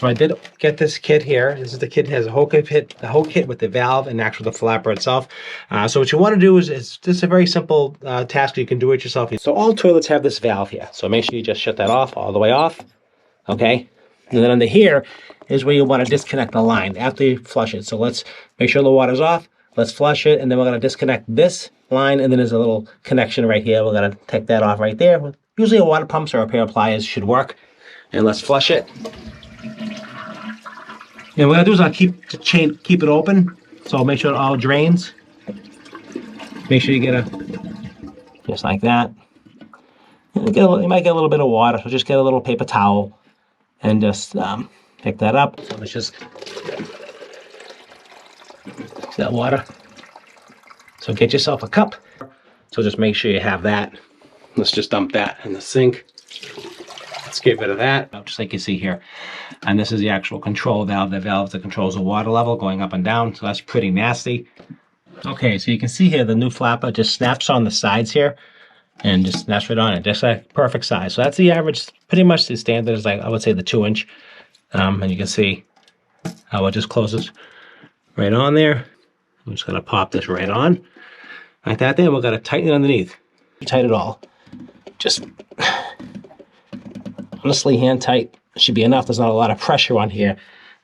So I did get this kit here. This is the kit has a whole kit with the valve and actually the flapper itself. So what you want to do is it's just a very simple task. You can do it yourself. So all toilets have this valve here. So make sure you just shut that off all the way off. Okay. And then under here is where you want to disconnect the line after you flush it. So let's make sure the water's off. Let's flush it, and then we're going to disconnect this line, and then there's a little connection right here. We're going to take that off right there. Usually a water pump or a pair of pliers should work. And let's flush it. And what I'm going to do is keep it open, so make sure it all drains. Make sure you get just like that. You might get a little bit of water, so just get a little paper towel and just pick that up. So let's just that water. So get yourself a cup. So just make sure you have that. Let's just dump that in the sink. Let's get rid of that, just like you see here. And this is the actual control valve, the valve that controls the water level going up and down. So that's pretty nasty. Okay, so you can see here the new flapper just snaps on the sides here and just snaps right on it, just like perfect size. So that's the average, pretty much the standard is like, I would say the 2-inch. And you can see how it just closes right on there. I'm just gonna pop this right on like that. Then we're gonna tighten it underneath. Tight it all. Just honestly, hand tight should be enough. There's not a lot of pressure on here,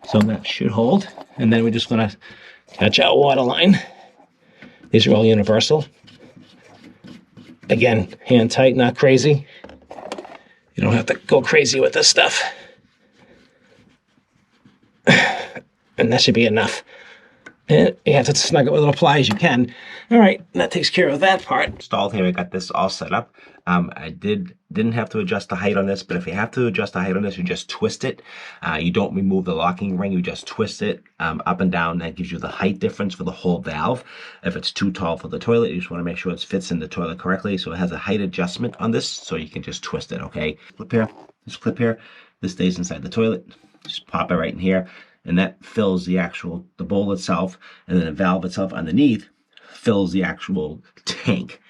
so that should hold. And then we're just gonna catch our water line. These are all universal. Again, hand tight, not crazy. You don't have to go crazy with this stuff. And that should be enough. And you have to snug it with little pliers you can. All right, that takes care of that part. Installed here, I got this all set up. I didn't have to adjust the height on this, but if you have to adjust the height on this, you just twist it. You don't remove the locking ring, you just twist it up and down. That gives you the height difference for the whole valve. If it's too tall for the toilet, you just want to make sure it fits in the toilet correctly. So it has a height adjustment on this, so you can just twist it, okay? This clip here, this stays inside the toilet. Just pop it right in here. And that fills the bowl itself, and then the valve itself underneath fills the actual tank.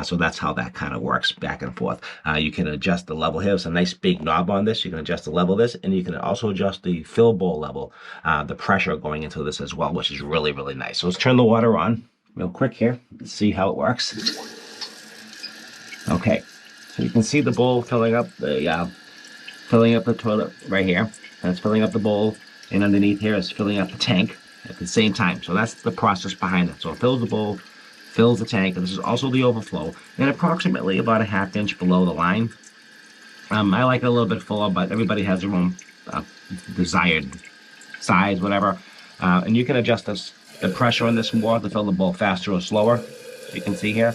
So that's how that kind of works back and forth. You can adjust the level here. It's a nice big knob on this. You can adjust the level of this, and you can also adjust the fill bowl level, the pressure going into this as well, which is really, really nice. So let's turn the water on real quick here. Let's see how it works. Okay, so you can see the bowl filling up the toilet right here. That's filling up the bowl. And underneath here is filling up the tank at the same time. So that's the process behind it. So it fills the bowl, fills the tank, and this is also the overflow. And approximately about a 1/2 inch below the line. I like it a little bit fuller, but everybody has their own desired size, whatever. And you can adjust the pressure on this more to fill the bowl faster or slower. You can see here.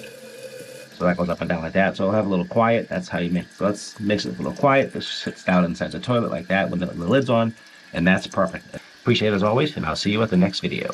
So that goes up and down like that. So I'll have a little quiet. That's how you make it. So let's mix it a little quiet. This sits down inside the toilet like that with the lid's on. And that's perfect. Appreciate it as always, and I'll see you at the next video.